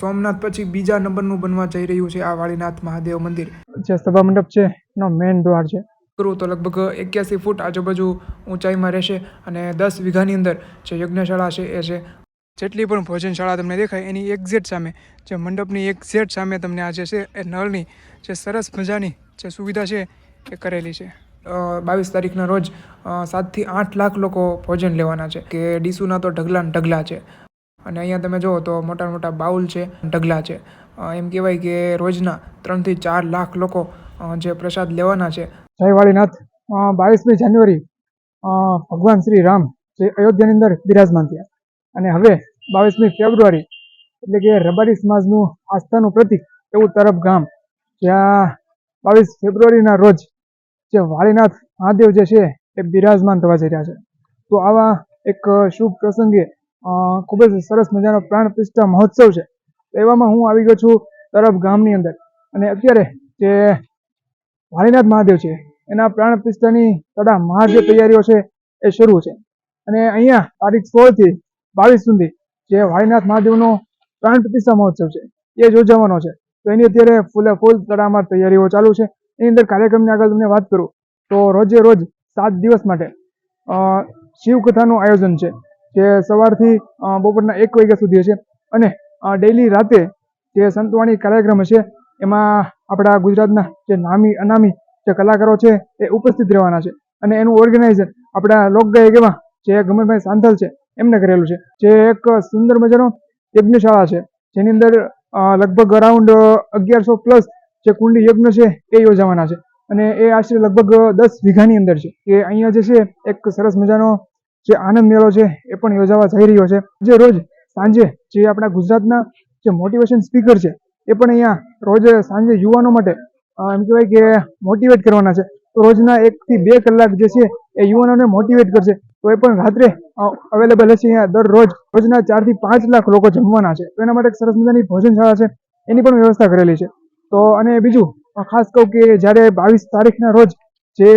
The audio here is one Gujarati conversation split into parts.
સોમનાથ પછી બીજા નંબરનું બનવા જઈ રહ્યું છે આ વાળીનાથ મહાદેવ મંદિર. જે સભા મંડપ છે એનો મેઇન દ્વાર છે. કરું તો લગભગ 81 ફૂટ આજુબાજુ ઊંચાઈમાં રહેશે અને 10 વીઘાની અંદર જે યજ્ઞશાળા છે એ છે. જેટલી પણ ભોજનશાળા તમને દેખાય એની એક્ઝેક્ટ સામે, જે મંડપની એક્ઝેક્ટ સામે તમને આ જે છે એ નળની જે સરસ મજાની જે સુવિધા છે એ કરેલી છે. 22 તારીખના રોજ 7 થી 8 લાખ લોકો ભોજન લેવાના છે કે ડીસુના તો ઢગલા ને ઢગલા છે. અને અહીંયા તમે જુઓ તો મોટા મોટા બાઉલ છે, ઢગલા છે. એમ કહેવાય કે રોજના 3 થી 4 લાખ લોકો જે પ્રસાદ લેવાના છે. જય વાળીનાથ. 22મી જાન્યુઆરી ભગવાન શ્રી રામ જે અયોધ્યાની અંદર બિરાજમાન થયા અને હવે 22મી ફેબ્રુઆરી એટલે કે રબારી સમાજનું આસ્થાનું પ્રતીક એવું તરફ ગામ, જ્યાં 22 ફેબ્રુઆરીના રોજ જે વાળીનાથ મહાદેવ જે છે એ બિરાજમાન થવા જઈ રહ્યા છે. તો આવા એક શુભ પ્રસંગે ખૂબ જ સરસ મજાનો પ્રાણ પ્રતિષ્ઠા મહોત્સવ છે. એવામાં હું આવી ગયો છું તરફ ગામની અંદર અને અત્યારે જે વાળીનાથ મહાદેવ છે એના પ્રાણ પ્રતિષ્ઠાની તડામાર જે તૈયારીઓ છે એ શરૂ છે. અને અહીંયા તારીખ 16 થી 22 સુધી જે વાળીનાથ મહાદેવનો પ્રાણ પ્રતિષ્ઠા મહોત્સવ છે એ યોજાવાનો છે. તો એની અત્યારે ફૂલે ફૂલ તડામાર તૈયારીઓ ચાલુ છે. એની અંદર કાર્યક્રમની આગળ તમને વાત કરું તો રોજે રોજ 7 દિવસ માટે શિવકથાનું આયોજન છે, જે સવારથી બપોરના 1 વાગ્યા સુધી છે. અને ડેઈલી રાતે જે સંતવાણી કાર્યક્રમ છે એમાં આપણા ગુજરાતના જે નામી અનામી જે કલાકારો છે એ ઉપસ્થિત રહેવાના છે. અને એનું ઓર્ગેનાઇઝર આપણા લોકગાયક એવા જે ગમનભાઈ સાંથલ છે એમને કરેલું છે. જે એક સુંદર મજાનો યજ્ઞશાળા છે, જેની અંદર લગભગ અરાઉન્ડ 1100 પ્લસ જે કુંડી યજ્ઞ છે એ યોજાવાના છે. અને એ આશરે લગભગ 10 વીઘાની અંદર છે. કે અહીંયા જે છે એક સરસ મજાનો જે આનંદ મેળો છે એ પણ યોજાવા જઈ રહ્યો છે. જે રોજ સાંજે જે આપણા ગુજરાતના જે મોટિવેશન સ્પીકર છે એ પણ અહીંયા રોજ સાંજે યુવાનો માટે એમ કહેવાય કે મોટિવેટ કરવાના છે. તો રોજના 1 થી 2 કલાક જે છે એ યુવાનોને મોટિવેટ કરશે. તો એ પણ રાત્રે અવેલેબલ હશે. અહીંયા દરરોજ રોજના 4 થી 5 લાખ લોકો જમવાના છે. તો એના માટે એક સરસ મજાની ભોજનશાળા છે, એની પણ વ્યવસ્થા કરેલી છે. તો અને બીજું ખાસ કહું કે જ્યારે 22 તારીખના રોજ જે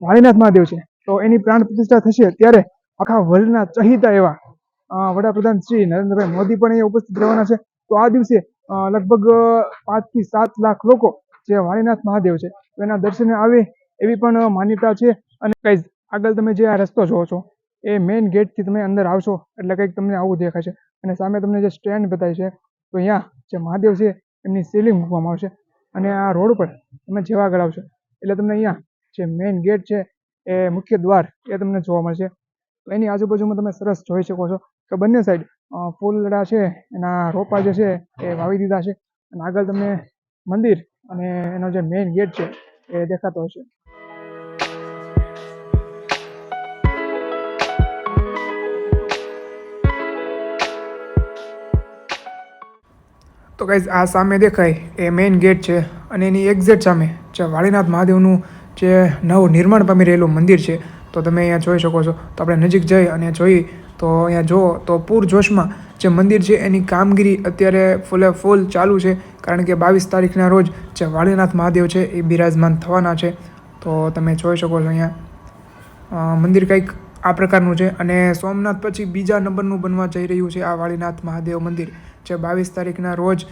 વાળીનાથ મહાદેવ છે તો એની પ્રાણ પ્રતિષ્ઠા થશે, ત્યારે આખા વર્લ્ડના ચહીતા એવા વડાપ્રધાન શ્રી નરેન્દ્રભાઈ મોદી પણ અહીંયા ઉપસ્થિત રહેવાના છે. તો આ દિવસે લગભગ 5 થી 7 લાખ લોકો જે વાળીનાથ મહાદેવ છે એના દર્શને આવે એવી પણ માન્યતા છે. અને ગાઈઝ આગળ તમે જે આ રસ્તો જોવો છો એ મેઇન ગેટથી તમે અંદર આવશો એટલે કંઈક તમને આવું દેખાશે. અને સામે તમને જે સ્ટેન્ડ બતાય છે તો અહીંયા જે મહાદેવ છે એમની શિવલિંગ મૂકવામાં આવશે. અને આ રોડ પર તમે જેવા આગળ આવશો એટલે તમને અહીંયા જે મેઇન ગેટ છે એ મુખ્ય દ્વાર એ તમને જોવા મળશે. તો એની આજુબાજુમાં તમે સરસ જોઈ શકો છો કે બંને સાઈડ ફૂલડા છે એના રોપા જે છે એ વાવી દીધા છે. અને આગળ તમને મંદિર અને એનો જે મેઇન ગેટ છે એ દેખાતો હશે. તો ગાઈઝ આ સામે દેખાય એ મેઇન ગેટ છે અને એની એક્ઝેક્ટ સામે જે વાળીનાથ મહાદેવનું જે નવું નિર્માણ પામી રહેલું મંદિર છે. તો તમે અહીંયા જોઈ શકો છો. તો આપણે નજીક જઈ અને જોઈ તો અહીંયા જુઓ તો પૂરજોશમાં જે મંદિર છે એની કામગીરી અત્યારે ફૂલે ફૂલ ચાલુ છે. કારણ કે 22 તારીખના રોજ જે વાળીનાથ મહાદેવ છે એ બિરાજમાન થવાના છે. તો તમે જોઈ શકો છો અહીંયા મંદિર કંઈક આ પ્રકારનું છે. અને સોમનાથ પછી બીજા નંબરનું બનવા જઈ રહ્યું છે આ વાળીનાથ મહાદેવ મંદિર, જે 22 તારીખના રોજ.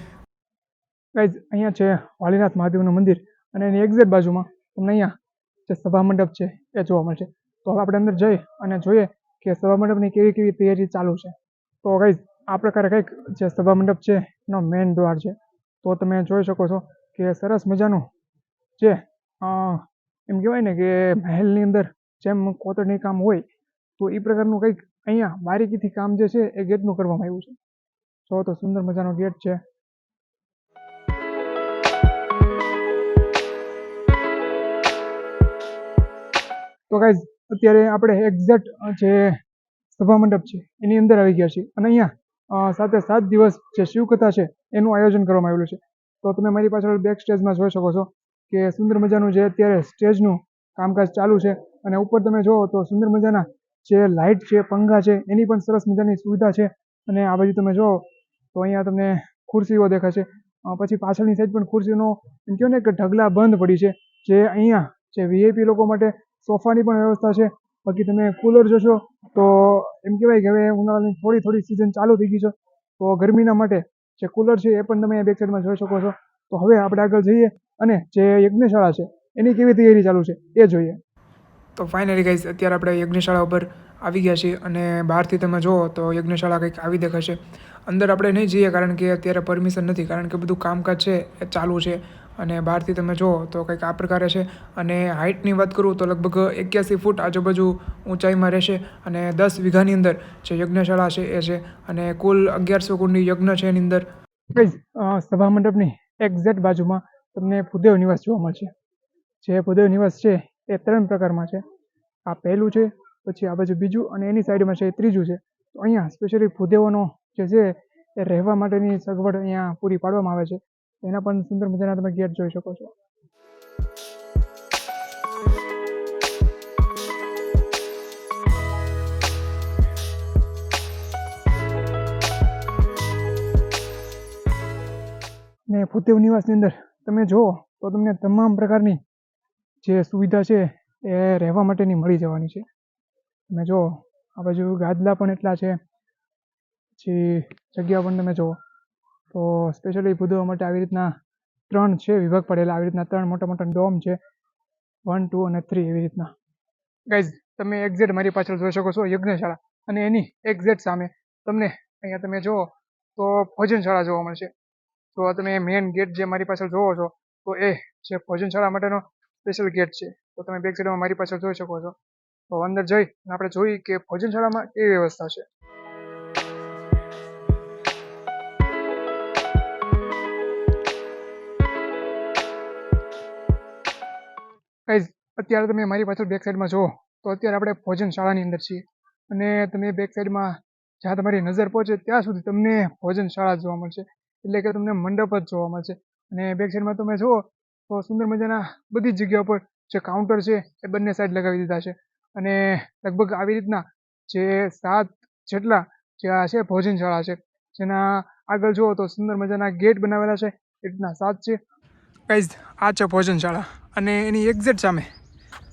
ગાઈઝ અહીંયા છે વાળીનાથ મહાદેવનું મંદિર અને એની એક્ઝેક્ટ બાજુમાં તમને અહીંયા જે સભા મંડપ છે એ જોવા મળશે. તો હવે આપણે અંદર જઈ અને જોઈએ કે સભા મંડપની કેવી કેવી તૈયારી ચાલુ છે. તો ગાઈઝ આ પ્રકારે કંઈક જે સભા મંડપ છે એનો મેઇન દ્વાર છે. તો તમે જોઈ શકો છો કે સરસ મજાનું જે એમ કહેવાય ને કે મહેલની અંદર જેમ કોતરણી કામ હોય તો એ પ્રકારનું કંઈક અહીંયા બારીકીથી કામ જે છે એ ગેટનું કરવામાં આવ્યું છે. જો તો સુંદર મજાનો ગેટ છે. તો ગાઈઝ અત્યારે આપણે એક્ઝેક્ટ જે સભા મંડપ છે એની અંદર આવી ગયા છીએ. અને અહીંયા 7 દિવસ જે શિવકથા છે એનું આયોજન કરવામાં આવેલું છે. તો તમે મારી પાછળ બેક સ્ટેજમાં જોઈ શકો છો કે સુંદર મજાનું જે અત્યારે સ્ટેજનું કામકાજ ચાલુ છે. અને ઉપર તમે જુઓ તો સુંદર મજાના જે લાઇટ છે, પંખા છે, એની પણ સરસ મજાની સુવિધા છે. અને આ બાજુ તમે જુઓ તો અહીંયા તમને ખુરશીઓ દેખાશે. પછી પાછળની સાઈડ પણ ખુરશીનો એમ કહો ને કે ઢગલા બંધ પડી છે. જે અહીંયા જે વીઆઈપી લોકો માટે સોફાની પણ વ્યવસ્થા છે. બાકી તમે કુલર જોશો તો એમ કહેવાય કે હવે ઉનાળાની થોડી સિઝન ચાલુ થઈ ગઈ છે. તો ગરમીના માટે જે કુલર છે એ પણ તમે બેક સાઈડમાં જોઈ શકો છો. તો હવે આપણે આગળ જઈએ અને જે યજ્ઞશાળા છે એની કેવી તૈયારી ચાલુ છે એ જોઈએ. તો ફાઇનલી ગાઈઝ અત્યારે આપણે યજ્ઞશાળા ઉપર આવી ગયા છીએ અને બહારથી તમે જુઓ તો યજ્ઞશાળા કંઈક આવી દેખાશે. અંદર આપણે નહીં જઈએ કારણ કે અત્યારે પરમિશન નથી, કારણ કે બધું કામકાજ છે એ ચાલુ છે. અને બહારથી તમે જુઓ તો કંઈક આ પ્રકારે છે. અને હાઇટની વાત કરું તો લગભગ 81 ફૂટ આજુબાજુ ઊંચાઈમાં રહેશે અને 10 વીઘાની અંદર જે યજ્ઞશાળા છે એ છે. અને કુલ 1100 કુંડી યજ્ઞ છે એની અંદર. સભા મંડપની એક્ઝેક્ટ બાજુમાં તમને ભૂદેવ નિવાસ જોવા મળશે. જે ભૂદેવ નિવાસ છે એ 3 પ્રકારમાં છે. આ પહેલું છે, પછી આ બાજુ બીજું અને એની સાઈડમાં છે એ ત્રીજું છે. તો અહીંયા સ્પેશિયલી ભૂદેવોનો જે છે એ રહેવા માટેની સગવડ અહીંયા પૂરી પાડવામાં આવે છે. એના પણ સુંદર મજાના તમે ગેટ જોઈ શકો છો. ને ભૂદેવ નિવાસની અંદર તમે જુઓ તો તમને તમામ પ્રકારની જે સુવિધા છે એ રહેવા માટેની મળી જવાની છે. તમે જુઓ આ બાજુ ગાદલા પણ એટલા છે, પછી જગ્યા પણ તમે જુઓ તો સ્પેશિયલી ભૂદેવો માટે આવી રીતના 3 છે વિભાગ પડેલા. આવી રીતના 3 મોટા મોટા ડોમ છે, 1, 2 અને 3 એવી રીતના. ગાઈઝ તમે એક્ઝેક્ટ મારી પાછળ જોઈ શકો છો યજ્ઞશાળા, અને એની એક્ઝેક્ટ સામે તમને અહીંયા તમે જુઓ તો ભોજનશાળા જોવા મળશે. તો તમે મેઇન ગેટ જે મારી પાછળ જોવો છો તો એ જે ભોજનશાળા માટેનો સ્પેશિયલ ગેટ છે. તો તમે બેક સાઈડમાં મારી પાછળ જોઈ શકો છો. તો અંદર જઈ અને આપણે જોઈએ કે ભોજનશાળામાં કેવી વ્યવસ્થા છે. ગાઈઝ અત્યારે તમે મારી પાછળ બેક સાઈડમાં જુઓ તો અત્યારે આપણે ભોજનશાળાની અંદર છીએ અને તમે બેક સાઈડમાં જ્યાં તમારી નજર પહોંચે ત્યાં સુધી તમને ભોજનશાળા જોવા મળશે, એટલે કે તમને મંડપ જ જોવા મળશે. અને બેક સાઈડમાં તમે જુઓ તો સુંદર મજાના બધી જ જગ્યા પર જે કાઉન્ટર છે એ બંને સાઈડ લગાવી દીધા છે. અને લગભગ આવી રીતના જે 7 જેટલા જે આ છે ભોજનશાળા છે, જેના આગળ જુઓ તો સુંદર મજાના ગેટ બનાવેલા છે. એ રીતના 7 છે. ગાઈઝ આ છે ભોજનશાળા અને એની એક્ઝેક્ટ સામે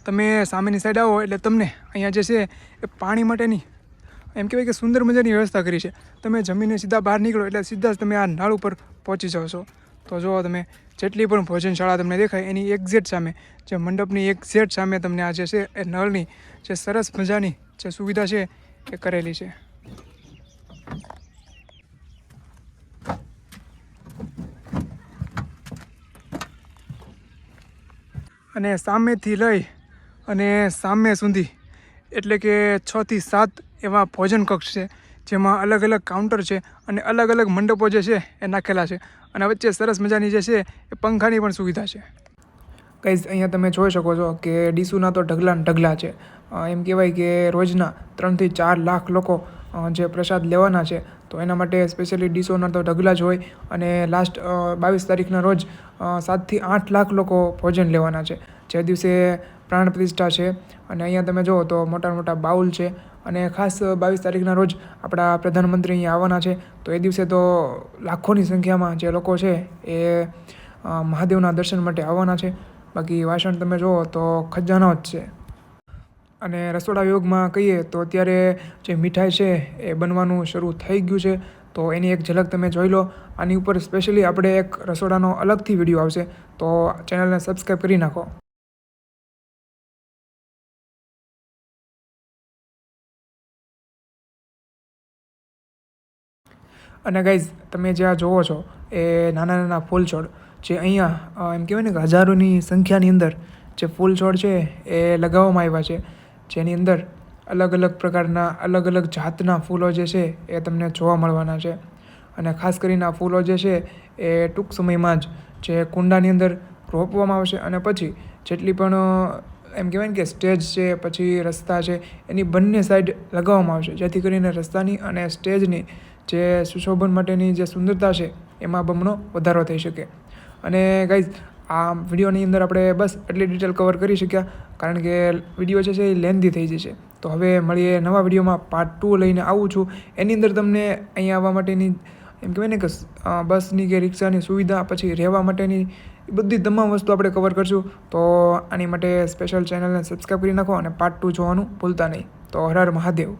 તમે સામેની સાઈડ આવો એટલે તમને અહીંયા જે છે એ પાણી માટેની એમ કહેવાય કે સુંદર મજાની વ્યવસ્થા કરી છે. તમે જમીને સીધા બહાર નીકળો એટલે સીધા જ તમે આ નળ ઉપર પહોંચી જાઓ છો. તો જુઓ તમે જેટલી પણ ભોજનશાળા તમને દેખાય એની એક્ઝેક્ટ સામે જે મંડપની એક્ઝેક્ટ સામે તમને આ જે છે એ નળની જે સરસ મજાની જે સુવિધા છે એ કરેલી છે. અને સામેથી લઈ અને સામે સુધી એટલે કે 6 થી 7 એવા ભોજન કક્ષ છે, જેમાં અલગ અલગ કાઉન્ટર છે અને અલગ અલગ મંડપો જે છે એ નાખેલા છે. અને વચ્ચે સરસ મજાની જે છે એ પંખાની પણ સુવિધા છે. ગાઈઝ અહીંયા તમે જોઈ શકો છો કે ડીસુના તો ઢગલા ને ઢગલા છે. એમ કહેવાય કે રોજના 3 થી 4 લાખ લોકો જે પ્રસાદ લેવાના છે, તો એના માટે સ્પેશિયલી ડીસોના તો ઢગલા જ હોય. અને લાસ્ટ 22 તારીખના રોજ 7 થી 8 લાખ લોકો ભોજન લેવાના છે, જે દિવસે પ્રાણ પ્રતિષ્ઠા છે. અને અહીંયા તમે જુઓ તો મોટા મોટા બાઉલ છે. અને ખાસ 22 તારીખના રોજ આપણા પ્રધાનમંત્રી અહીંયા આવવાના છે, તો એ દિવસે તો લાખોની સંખ્યામાં જે લોકો છે એ મહાદેવના દર્શન માટે આવવાના છે. બાકી વાસણ તમે જુઓ તો ખજાનો જ છે. અને રસોડા વિભાગમાં કહીએ તો અત્યારે જે મીઠાઈ છે એ બનવાનું શરૂ થઈ ગયું છે, તો એની એક ઝલક તમે જોઈ લો. આની ઉપર સ્પેશિયલી આપણે એક રસોડાનો અલગથી વિડીયો આવશે, તો ચેનલને સબસ્ક્રાઈબ કરી નાખો. અને ગાઈઝ તમે જે આ જોવો છો એ નાના નાના ફૂલ છોડ, જે અહીંયા એમ કહેવાય ને કે હજારોની સંખ્યાની અંદર જે ફૂલ છોડ છે એ લગાવવામાં આવ્યા છે, જેની અંદર અલગ અલગ પ્રકારના અલગ અલગ જાતના ફૂલો જે છે એ તમને જોવા મળવાના છે. અને ખાસ કરીને આ ફૂલો જે છે એ ટૂંક સમયમાં જ જે કુંડાની અંદર રોપવામાં આવશે. અને પછી જેટલી પણ એમ કહેવાય ને કે સ્ટેજ છે, પછી રસ્તા છે, એની બંને સાઈડ લગાવવામાં આવશે, જેથી કરીને રસ્તાની અને સ્ટેજની જે સુશોભન માટેની જે સુંદરતા છે એમાં બમણો વધારો થઈ શકે. અને ગાઈઝ આ વિડીયોની અંદર આપણે બસ એટલી ડિટેલ કવર કરી શક્યા, કારણ કે વિડીયો જે છે એ લેન્ધી થઈ જશે. તો હવે મળીએ નવા વિડીયોમાં. પાર્ટ 2 લઈને આવું છું. એની અંદર તમને અહીંયા આવવા માટેની એમ કહેવાય ને કે બસની કે રિક્ષાની સુવિધા, પછી રહેવા માટેની બધી તમામ વસ્તુ આપણે કવર કરશું. તો આની માટે સ્પેશિયલ ચેનલને સબસ્ક્રાઈબ કરી નાખો અને પાર્ટ 2 જોવાનું ભૂલતા નહીં. તો હર હર મહાદેવ.